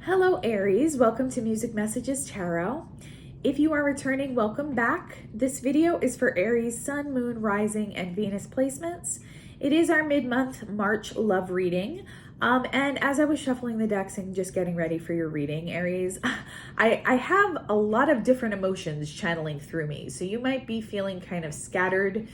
Hello Aries, welcome to Music Messages Tarot. If you are returning, welcome back. This video is for Aries Sun, Moon, Rising, and Venus placements. It is our mid-month March love reading. And as I was shuffling the decks and just getting ready for your reading, Aries, I have a lot of different emotions channeling through me. So you might be feeling kind of scattered.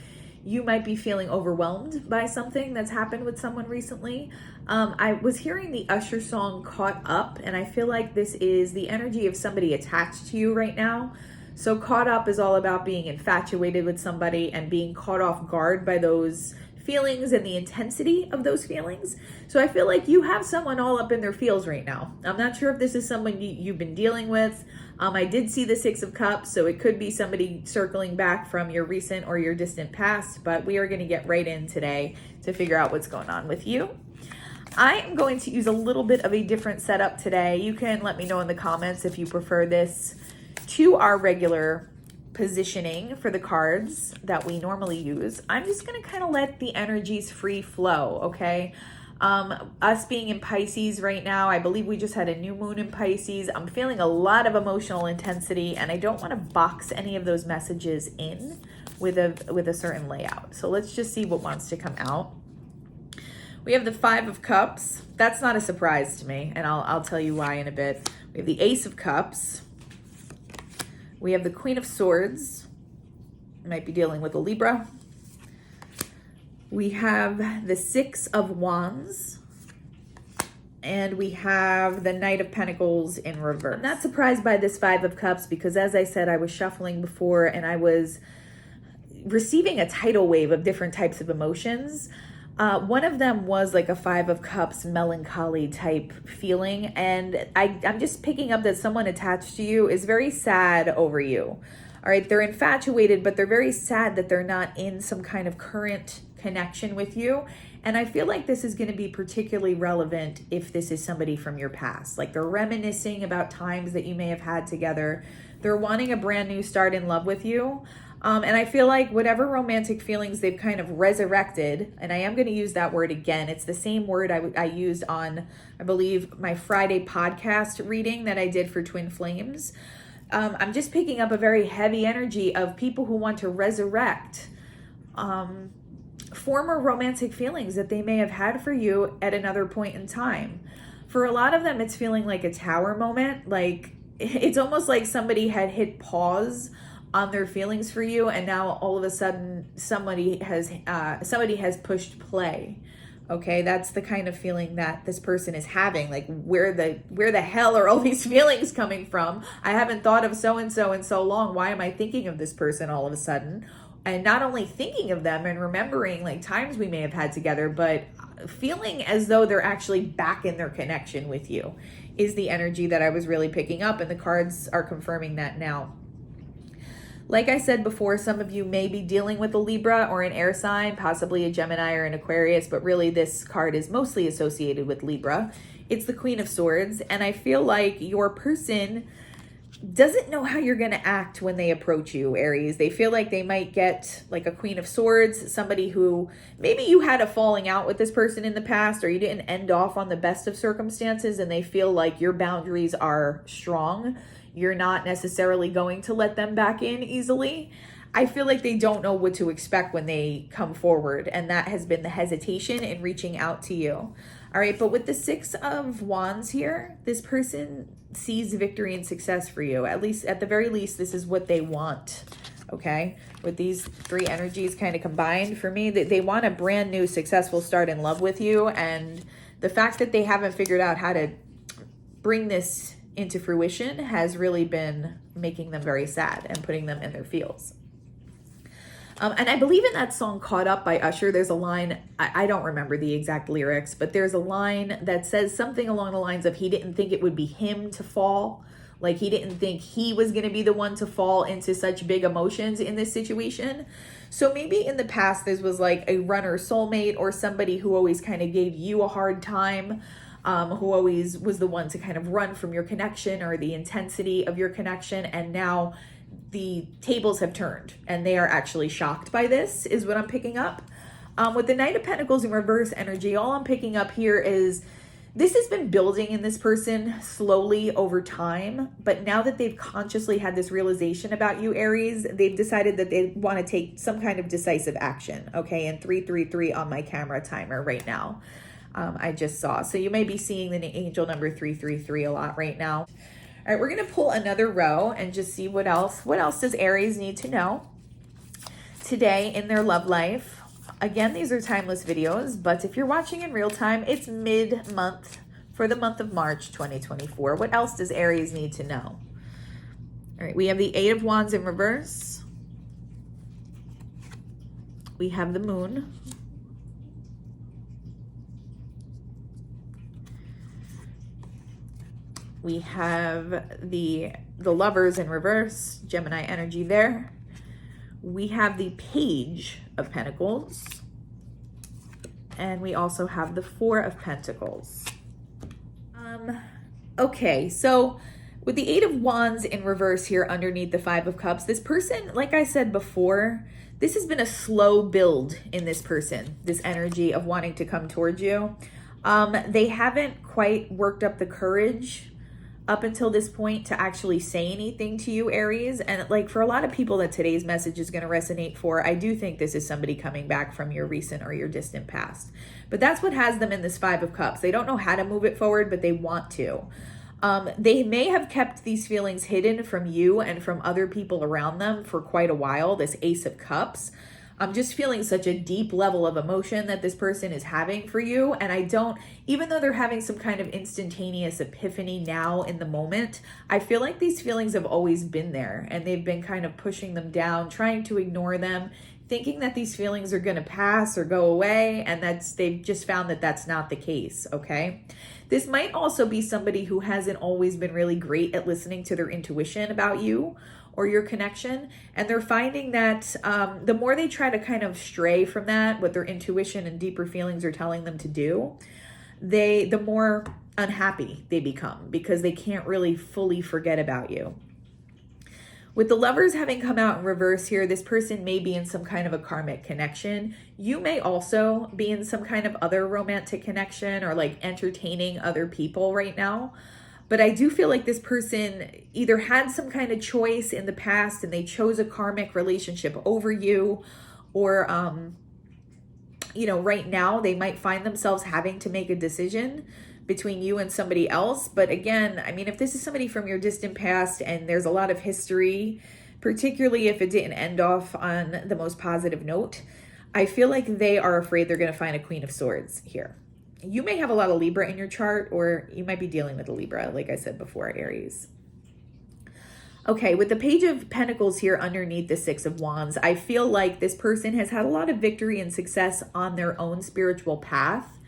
You might be feeling overwhelmed by something that's happened with someone recently. I was hearing the Usher song Caught Up, and I feel like this is the energy of somebody attached to you right now. So Caught Up is all about being infatuated with somebody and being caught off guard by those feelings and the intensity of those feelings. So I feel like you have someone all up in their feels right now. I'm not sure if this is someone you've been dealing with. I did see the Six of Cups, so it could be somebody circling back from your recent or your distant past, but we are going to get right in today to figure out what's going on with you. I am going to use a little bit of a different setup today. You can let me know in the comments if you prefer this to our regular positioning for the cards that we normally use. I'm just going to kind of let the energies free flow, okay? Us being in Pisces right now, I believe we just had a new moon in Pisces. I'm feeling a lot of emotional intensity, and I don't want to box any of those messages in with a certain layout. So let's just see what wants to come out. We have the Five of Cups. That's not a surprise to me, and I'll tell you why in a bit. We have the Ace of Cups. We have the Queen of Swords. Might be dealing with a Libra. We have the Six of Wands. And we have the Knight of Pentacles in reverse. I'm not surprised by this Five of Cups because, as I said, I was shuffling before and I was receiving a tidal wave of different types of emotions. One of them was like a Five of Cups melancholy type feeling. And I'm just picking up that someone attached to you is very sad over you. All right, they're infatuated, but they're very sad that they're not in some kind of current connection with you. And I feel like this is going to be particularly relevant if this is somebody from your past. Like they're reminiscing about times that you may have had together. They're wanting a brand new start in love with you. And I feel like whatever romantic feelings they've kind of resurrected, and I am going to use that word again. It's the same word I used on, I believe, my Friday podcast reading that I did for Twin Flames. I'm just picking up a very heavy energy of people who want to resurrect former romantic feelings that they may have had for you at another point in time. For a lot of them, it's feeling like a tower moment. Like it's almost like somebody had hit pause on their feelings for you, and now all of a sudden somebody has pushed play. Okay, that's the kind of feeling that this person is having. Like, where the hell are all these feelings coming from? I haven't thought of so-and-so in so long. Why am I thinking of this person all of a sudden? And not only thinking of them and remembering like times we may have had together, but feeling as though they're actually back in their connection with you is the energy that I was really picking up. And the cards are confirming that now. Like I said before, some of you may be dealing with a Libra or an air sign, possibly a Gemini or an Aquarius, but really this card is mostly associated with Libra. It's the Queen of Swords, and I feel like your person doesn't know how you're going to act when they approach you, Aries. They feel like they might get like a Queen of Swords, somebody who maybe you had a falling out with this person in the past, or you didn't end off on the best of circumstances, and they feel like your boundaries are strong. You're not necessarily going to let them back in easily. I feel like they don't know what to expect when they come forward, and that has been the hesitation in reaching out to you. All right, but with the Six of Wands here, this person sees victory and success for you. At the very least, this is what they want, okay? With these three energies kind of combined, for me, they want a brand new successful start in love with you, and the fact that they haven't figured out how to bring this into fruition has really been making them very sad and putting them in their feels. And I believe in that song Caught Up by Usher, there's a line, I don't remember the exact lyrics, but there's a line that says something along the lines of he didn't think it would be him to fall. Like he didn't think he was going to be the one to fall into such big emotions in this situation. So maybe in the past, this was like a runner soulmate or somebody who always kind of gave you a hard time. Who always was the one to kind of run from your connection or the intensity of your connection. And now the tables have turned and they are actually shocked by this, is what I'm picking up. With the Knight of Pentacles in reverse energy, all I'm picking up here is This has been building in this person slowly over time, but now that they've consciously had this realization about you, Aries, they've decided that they want to take some kind of decisive action, okay? And 333 on my camera timer right now, I just saw. So you may be seeing the angel number 333 a lot right now. All right, we're going to pull another row and just see what else does Aries need to know today in their love life. Again, these are timeless videos, but if you're watching in real time, it's mid-month for the month of March 2024. What else does Aries need to know? All right, we have the Eight of Wands in reverse. We have the Moon. We have the Lovers in reverse, Gemini energy there. We have the Page of Pentacles. And we also have the Four of Pentacles. Okay, so with the Eight of Wands in reverse here underneath the Five of Cups, this person, like I said before, this has been a slow build in this person, this energy of wanting to come towards you. They haven't quite worked up the courage up until this point to actually say anything to you, Aries. And like for a lot of people that today's message is going to resonate for, I do think this is somebody coming back from your recent or your distant past. But that's what has them in this Five of Cups. They don't know how to move it forward, but they want to. They may have kept these feelings hidden from you and from other people around them for quite a while, this Ace of Cups. I'm just feeling such a deep level of emotion that this person is having for you. And I don't, even though they're having some kind of instantaneous epiphany now in the moment, I feel like these feelings have always been there and they've been kind of pushing them down, trying to ignore them, thinking that these feelings are going to pass or go away. And they've just found that that's not the case. Okay. This might also be somebody who hasn't always been really great at listening to their intuition about you or your connection. And they're finding that the more they try to kind of stray from that, what their intuition and deeper feelings are telling them to do, the more unhappy they become because they can't really fully forget about you. With the Lovers having come out in reverse here, this person may be in some kind of a karmic connection. You may also be in some kind of other romantic connection or like entertaining other people right now. But I do feel like this person either had some kind of choice in the past and they chose a karmic relationship over you, or, right now they might find themselves having to make a decision between you and somebody else. But again, I mean, if this is somebody from your distant past and there's a lot of history, particularly if it didn't end off on the most positive note, I feel like they are afraid they're going to find a Queen of Swords here. You may have a lot of Libra in your chart, or you might be dealing with a Libra, like I said before, Aries. Okay, with the Page of Pentacles here underneath the Six of Wands, I feel like this person has had a lot of victory and success on their own spiritual path.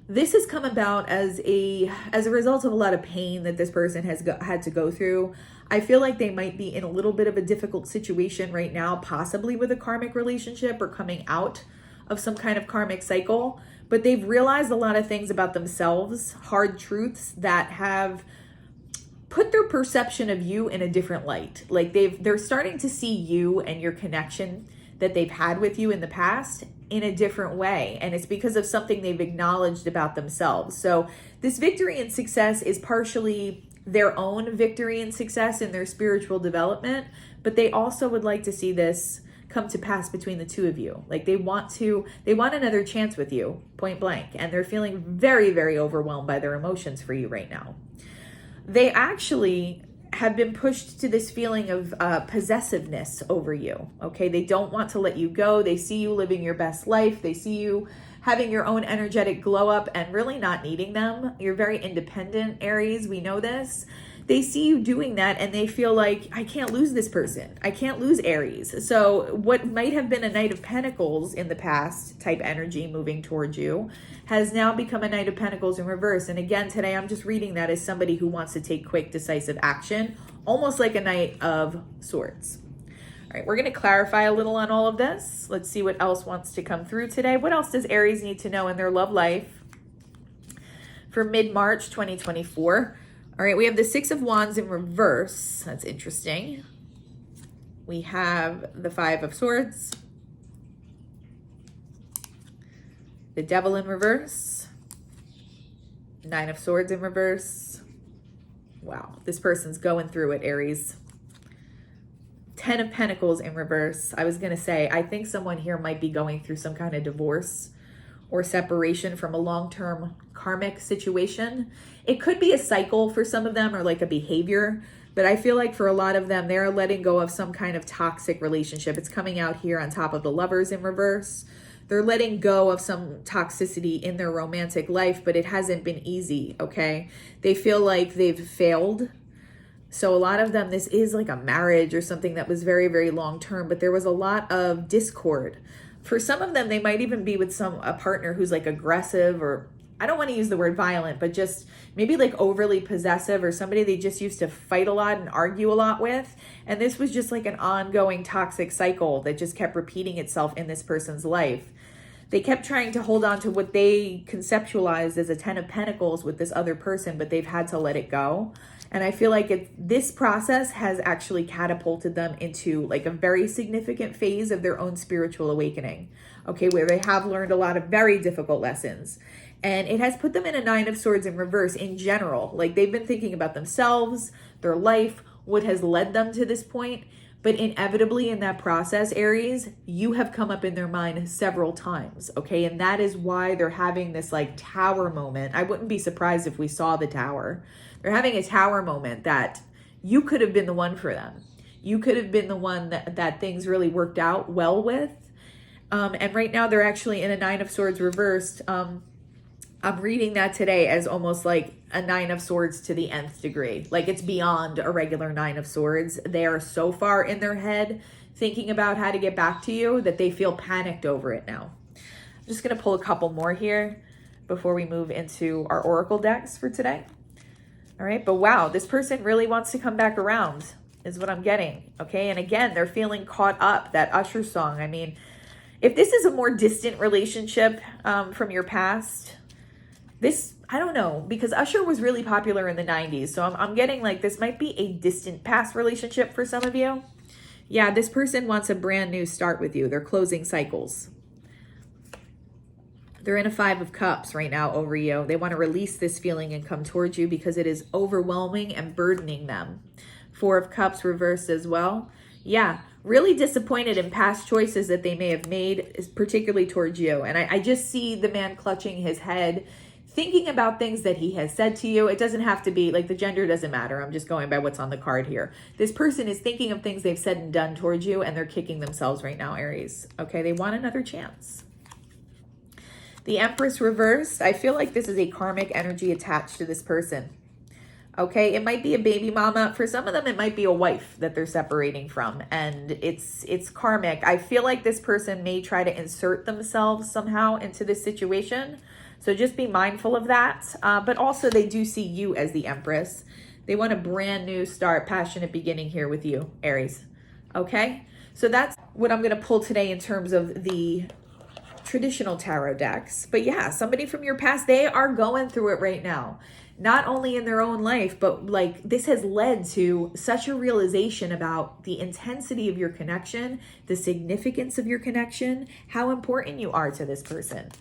This has come about as a result of a lot of pain that this person has had to go through. I feel like they might be in a little bit of a difficult situation right now, possibly with a karmic relationship or coming out of some kind of karmic cycle. But they've realized a lot of things about themselves, hard truths that have put their perception of you in a different light. Like they're starting to see you and your connection that they've had with you in the past in a different way. And it's because of something they've acknowledged about themselves. So this victory and success is partially their own victory and success in their spiritual development, but they also would like to see this come to pass between the two of you. Like they want another chance with you, point blank. And they're feeling very, very overwhelmed by their emotions for you right now. They actually have been pushed to this feeling of possessiveness over you. Okay. They don't want to let you go. They see you living your best life. They see you having your own energetic glow up and really not needing them. You're very independent, Aries. We know this. They see you doing that and they feel like, I can't lose this person. I can't lose Aries. So what might have been a Knight of Pentacles in the past type energy moving towards you has now become a Knight of Pentacles in reverse. And again, today I'm just reading that as somebody who wants to take quick, decisive action, almost like a Knight of Swords. All right, we're going to clarify a little on all of this. Let's see what else wants to come through today. What else does Aries need to know in their love life for mid-March 2024? All right, we have the Six of Wands in reverse. That's interesting. We have the Five of Swords, the Devil in reverse, Nine of Swords in reverse. Wow, this person's going through it, Aries. 10 of Pentacles in reverse. I was going to say, I think someone here might be going through some kind of divorce or separation from a long-term karmic situation. It could be a cycle for some of them, or like a behavior, but I feel like for a lot of them, they're letting go of some kind of toxic relationship. It's coming out here on top of the Lovers in reverse. They're letting go of some toxicity in their romantic life, but it hasn't been easy, okay? They feel like they've failed. So a lot of them, this is like a marriage or something that was very, very long-term, but there was a lot of discord. For some of them, they might even be with a partner who's like aggressive, or I don't want to use the word violent, but just maybe like overly possessive, or somebody they just used to fight a lot and argue a lot with. And this was just like an ongoing toxic cycle that just kept repeating itself in this person's life. They kept trying to hold on to what they conceptualized as a 10 of Pentacles with this other person, but they've had to let it go. And I feel like this process has actually catapulted them into like a very significant phase of their own spiritual awakening, okay, where they have learned a lot of very difficult lessons. And it has put them in a Nine of Swords in reverse in general. Like they've been thinking about themselves, their life, what has led them to this point. But inevitably in that process, Aries, you have come up in their mind several times, okay? And that is why they're having this like tower moment. I wouldn't be surprised if we saw the tower. They're having a tower moment that you could have been the one for them. You could have been the one that things really worked out well with. And right now they're actually in a Nine of Swords reversed. I'm reading that today as almost like a Nine of Swords to the nth degree. Like it's beyond a regular Nine of Swords. They are so far in their head thinking about how to get back to you that they feel panicked over it now. I'm just going to pull a couple more here before we move into our oracle decks for today. All right, but wow, this person really wants to come back around is what I'm getting, okay? And again, they're feeling caught up, that Usher song. I mean, if this is a more distant relationship from your past, this, I don't know, because Usher was really popular in the 90s. So I'm getting like this might be a distant past relationship for some of you. Yeah, this person wants a brand new start with you. They're closing cycles. They're in a Five of Cups right now over you. They want to release this feeling and come towards you because it is overwhelming and burdening them. Four of Cups reversed as well. Yeah, really disappointed in past choices that they may have made, particularly towards you. And I just see the man clutching his head, thinking about things that he has said to you. It doesn't have to be like the gender doesn't matter. I'm just going by what's on the card here. This person is thinking of things they've said and done towards you, and they're kicking themselves right now, Aries. Okay, they want another chance. The Empress reversed. I feel like this is a karmic energy attached to this person. Okay, it might be a baby mama. For some of them, it might be a wife that they're separating from, and it's karmic. I feel like this person may try to insert themselves somehow into this situation. So just be mindful of that. But also they do see you as the Empress. They want a brand new start, passionate beginning here with you, Aries. Okay, so that's what I'm going to pull today in terms of the traditional tarot decks. But yeah, somebody from your past, they are going through it right now. Not only in their own life, but like this has led to such a realization about the intensity of your connection, the significance of your connection, how important you are to this person.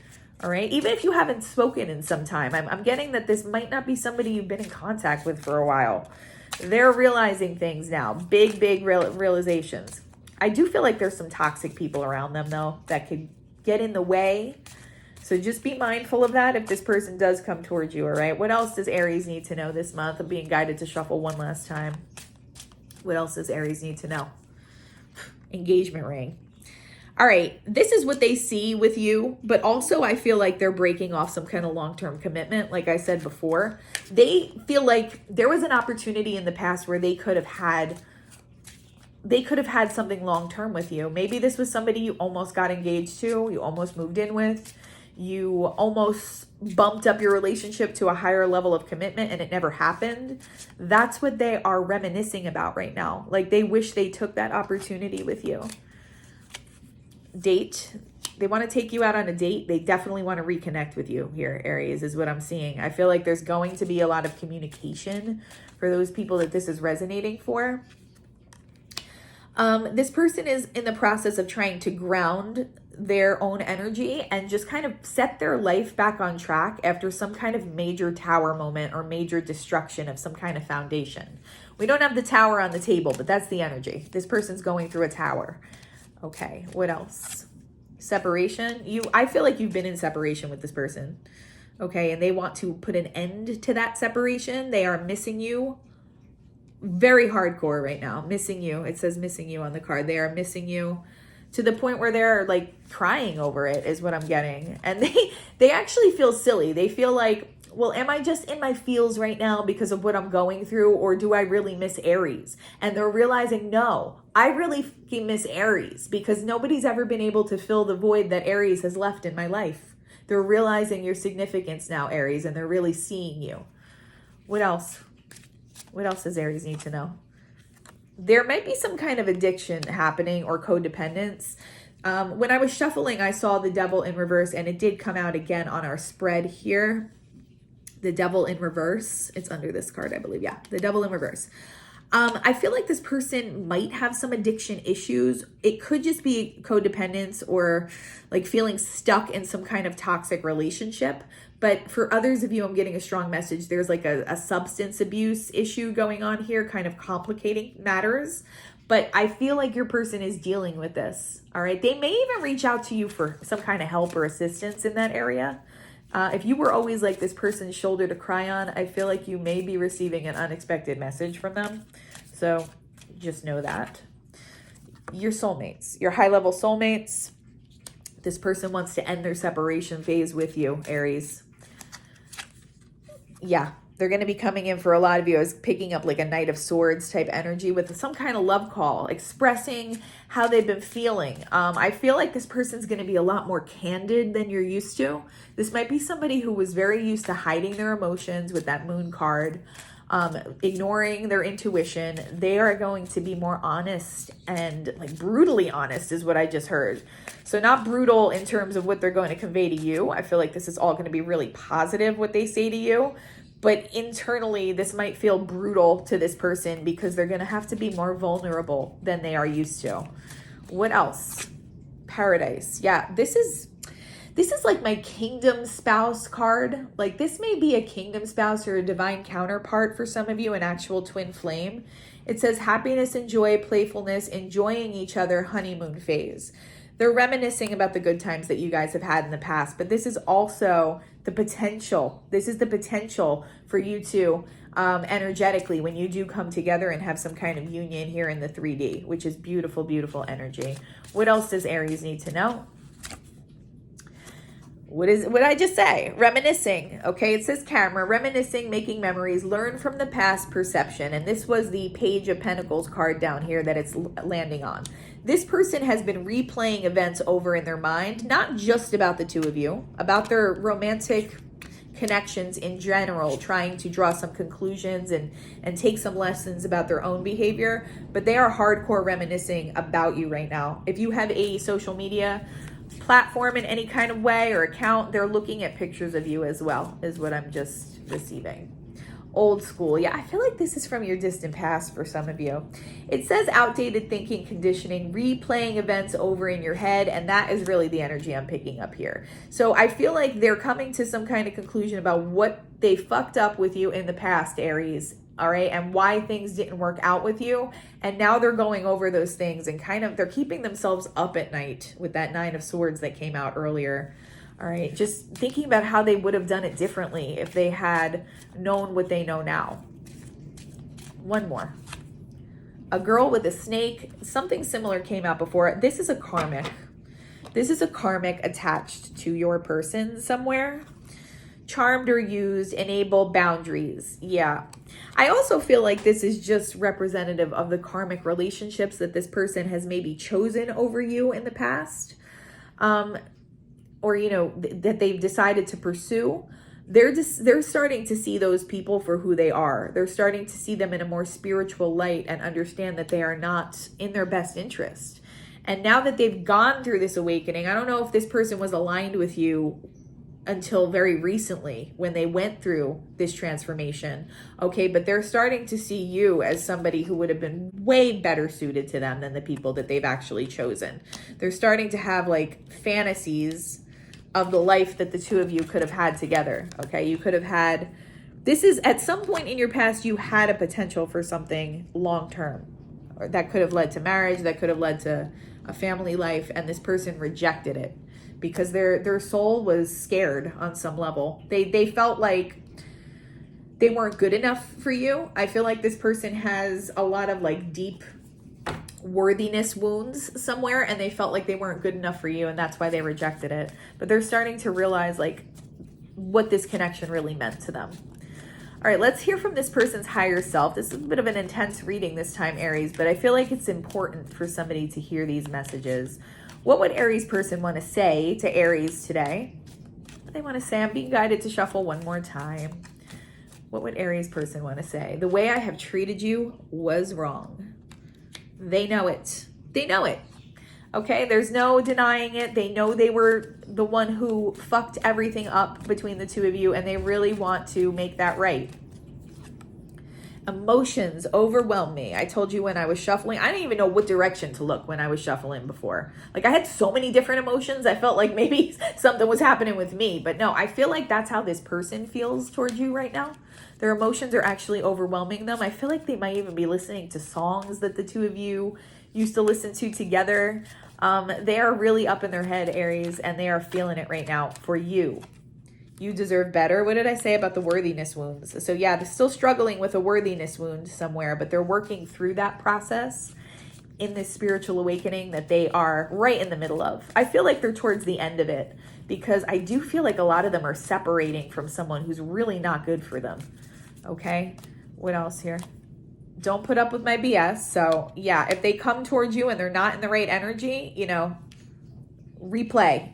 All right, even if you haven't spoken in some time, I'm getting that this might not be somebody you've been in contact with for a while. They're realizing things now, big realizations. I do feel like there's some toxic people around them though that could get in the way. So just be mindful of that if this person does come towards you, all right? What else does Aries need to know this month? I'm being guided to shuffle one last time. What else does Aries need to know? Engagement ring. All right, this is what they see with you, but also I feel like they're breaking off some kind of long-term commitment. Like I said before, they feel like there was an opportunity in the past where they could have had something long-term with you. Maybe this was somebody you almost got engaged to, you almost moved in with, you almost bumped up your relationship to a higher level of commitment and it never happened. That's what they are reminiscing about right now. Like they wish they took that opportunity with you. Date. They want to take you out on a date. They definitely want to reconnect with you here, Aries, is what I'm seeing. I feel like there's going to be a lot of communication for those people that this is resonating for. This person is in the process of trying to ground their own energy and just kind of set their life back on track after some kind of major tower moment or major destruction of some kind of foundation. We don't have the tower on the table, but that's the energy. This person's going through a tower. Okay, what else? Separation. I feel like you've been in separation with this person. Okay, and they want to put an end to that separation. They are missing you very hardcore right now. Missing you. It says missing you on the card. They are missing you to the point where they're like crying over it is what I'm getting. And they actually feel silly. They feel like, well, am I just in my feels right now because of what I'm going through, or do I really miss Aries? And they're realizing, no, I really fucking miss Aries because nobody's ever been able to fill the void that Aries has left in my life. They're realizing your significance now, Aries, and they're really seeing you. What else? What else does Aries need to know? There might be some kind of addiction happening or codependence. When I was shuffling, I saw the Devil in reverse, and it did come out again on our spread here. The Devil in reverse. It's under this card, I believe. Yeah, the Devil in reverse. I feel like this person might have some addiction issues. It could just be codependence or like feeling stuck in some kind of toxic relationship. But for others of you, I'm getting a strong message. There's like a substance abuse issue going on here, kind of complicating matters. But I feel like your person is dealing with this. All right. They may even reach out to you for some kind of help or assistance in that area. If you were always like this person's shoulder to cry on, I feel like you may be receiving an unexpected message from them. So just know that. Your soulmates, your high-level soulmates, this person wants to end their separation phase with you, Aries. Yeah, they're going to be coming in for a lot of you as picking up like a Knight of Swords type energy with some kind of love call, expressing how they've been feeling. I feel like this person's going to be a lot more candid than you're used to. This might be somebody who was very used to hiding their emotions with that Moon card, ignoring their intuition. They are going to be more honest and like brutally honest is what I just heard. So not brutal in terms of what they're going to convey to you. I feel like this is all going to be really positive what they say to you. But internally, this might feel brutal to this person because they're going to have to be more vulnerable than they are used to. What else? Paradise. Yeah, this is like my kingdom spouse card. Like this may be a kingdom spouse or a divine counterpart for some of you, an actual twin flame. It says happiness and joy, playfulness, enjoying each other, honeymoon phase. They're reminiscing about the good times that you guys have had in the past, but this is also the potential. This is the potential for you to energetically, when you do come together and have some kind of union here in the 3D, which is beautiful, beautiful energy. What else does Aries need to know? What did I just say? Reminiscing. Okay, it says camera, reminiscing, making memories, learn from the past, perception. And this was the Page of Pentacles card down here that it's landing on. This person has been replaying events over in their mind, not just about the two of you, about their romantic connections in general, trying to draw some conclusions and take some lessons about their own behavior. But they are hardcore reminiscing about you right now. If you have a social media platform in any kind of way or account, they're looking at pictures of you as well, is what I'm just receiving. Old school. Yeah, I feel like this is from your distant past for some of you. It says outdated thinking, conditioning, replaying events over in your head, and that is really the energy I'm picking up here. So I feel like they're coming to some kind of conclusion about what they fucked up with you in the past, Aries. All right, and why things didn't work out with you. And now they're going over those things and kind of, they're keeping themselves up at night with that Nine of Swords that came out earlier. All right, just thinking about how they would have done it differently if they had known what they know now. One more. A girl with a snake. Something similar came out before. This is a karmic. This is a karmic attached to your person somewhere. Charmed or used, enable boundaries. Yeah. I also feel like this is just representative of the karmic relationships that this person has maybe chosen over you in the past. Or, you know, that they've decided to pursue. They're starting to see those people for who they are. They're starting to see them in a more spiritual light and understand that they are not in their best interest. And now that they've gone through this awakening, I don't know if this person was aligned with you until very recently when they went through this transformation. Okay, but they're starting to see you as somebody who would have been way better suited to them than the people that they've actually chosen. They're starting to have like fantasies of the life that the two of you could have had together. Okay, you could have had, this is at some point in your past, you had a potential for something long term, or that could have led to marriage, that could have led to a family life, and this person rejected it because their soul was scared on some level. They felt like they weren't good enough for you. I feel like this person has a lot of like deep worthiness wounds somewhere, and they felt like they weren't good enough for you, and that's why they rejected it. But they're starting to realize like what this connection really meant to them. All right, let's hear from this person's higher self. This is a bit of an intense reading this time, Aries, but I feel like it's important for somebody to hear these messages. What would Aries person want to say to Aries today? They want to say, I'm being guided to shuffle one more time. What would Aries person want to say? The way I have treated you was wrong. They know it. They know it. Okay, there's no denying it. They know they were the one who fucked everything up between the two of you, and they really want to make that right. Emotions overwhelm me. I told you when I was shuffling, I didn't even know what direction to look when I was shuffling before. Like I had so many different emotions. I felt like maybe something was happening with me, but no, I feel like that's how this person feels towards you right now. Their emotions are actually overwhelming them. I feel like they might even be listening to songs that the two of you used to listen to together. They are really up in their head, Aries, and they are feeling it right now for you. You deserve better. What did I say about the worthiness wounds? So yeah, they're still struggling with a worthiness wound somewhere, but they're working through that process in this spiritual awakening that they are right in the middle of. I feel like they're towards the end of it because I do feel like a lot of them are separating from someone who's really not good for them. Okay, what else here? Don't put up with my BS. So yeah, if they come towards you and they're not in the right energy, you know, replay,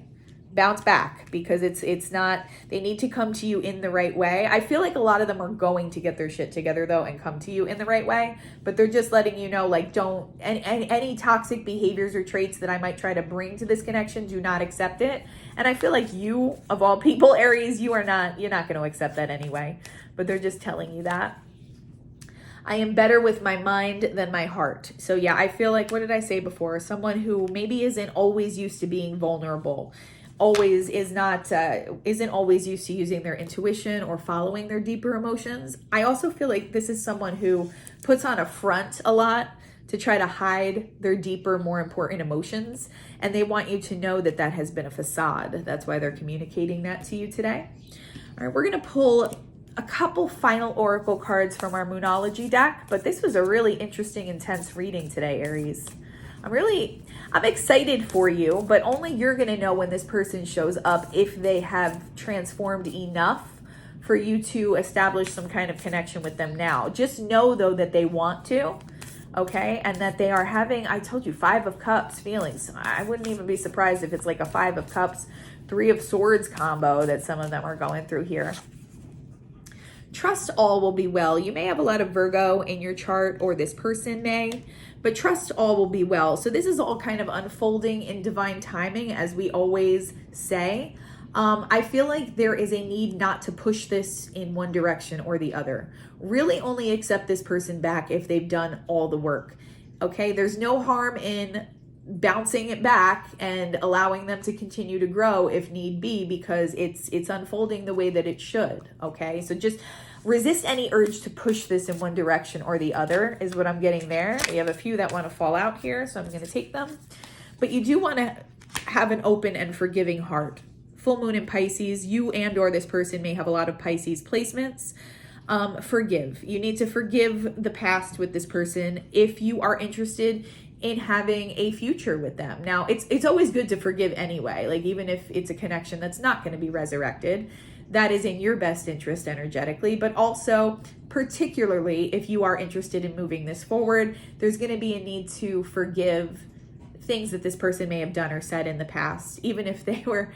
bounce back, because it's not, they need to come to you in the right way. I feel like a lot of them are going to get their shit together though and come to you in the right way, but they're just letting you know, like, don't, any toxic behaviors or traits that I might try to bring to this connection, do not accept it. And I feel like you, of all people, Aries, you're not going to accept that anyway, but they're just telling you that. I am better with my mind than my heart. So yeah, I feel like, what did I say before? Someone who maybe isn't always used to being vulnerable, always is not, isn't always used to using their intuition or following their deeper emotions. I also feel like this is someone who puts on a front a lot to try to hide their deeper, more important emotions. And they want you to know that that has been a facade. That's why they're communicating that to you today. All right, we're going to pull a couple final oracle cards from our Moonology deck, but this was a really interesting, intense reading today, Aries. I'm excited for you, but only you're going to know when this person shows up if they have transformed enough for you to establish some kind of connection with them now. Just know though that they want to, okay? And that they are having, I told you, 5 of Cups feelings. I wouldn't even be surprised if it's like a 5 of Cups, 3 of Swords combo that some of them are going through here. Trust all will be well. You may have a lot of Virgo in your chart, or this person may, but trust all will be well. So this is all kind of unfolding in divine timing, as we always say. I feel like there is a need not to push this in one direction or the other. Really only accept this person back if they've done all the work. Okay, there's no harm in bouncing it back and allowing them to continue to grow if need be, because it's unfolding the way that it should. Okay, so just resist any urge to push this in one direction or the other is what I'm getting there. We have a few that want to fall out here, so I'm going to take them. But you do want to have an open and forgiving heart. Full moon in Pisces, you and or this person may have a lot of Pisces placements. Forgive. You need to forgive the past with this person if you are interested in having a future with them. Now, it's always good to forgive anyway. Like, even if it's a connection that's not going to be resurrected, that is in your best interest energetically, but also particularly if you are interested in moving this forward, there's going to be a need to forgive things that this person may have done or said in the past, even if they were,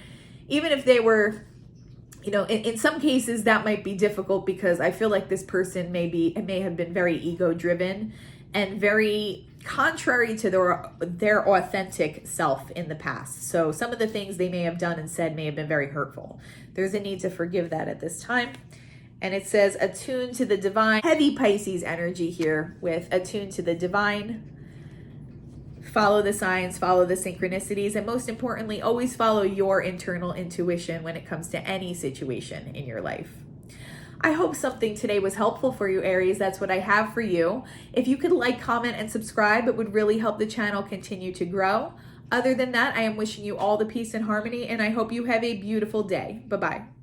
you know, in some cases that might be difficult because I feel like this person may have been very ego driven and very contrary to their authentic self in the past. So some of the things they may have done and said may have been very hurtful. There's a need to forgive that at this time. And it says attune to the divine. Heavy Pisces energy here with attune to the divine. Follow the signs, follow the synchronicities, and most importantly, always follow your internal intuition when it comes to any situation in your life. I hope something today was helpful for you, Aries. That's what I have for you. If you could like, comment, and subscribe, it would really help the channel continue to grow. Other than that, I am wishing you all the peace and harmony, and I hope you have a beautiful day. Bye-bye.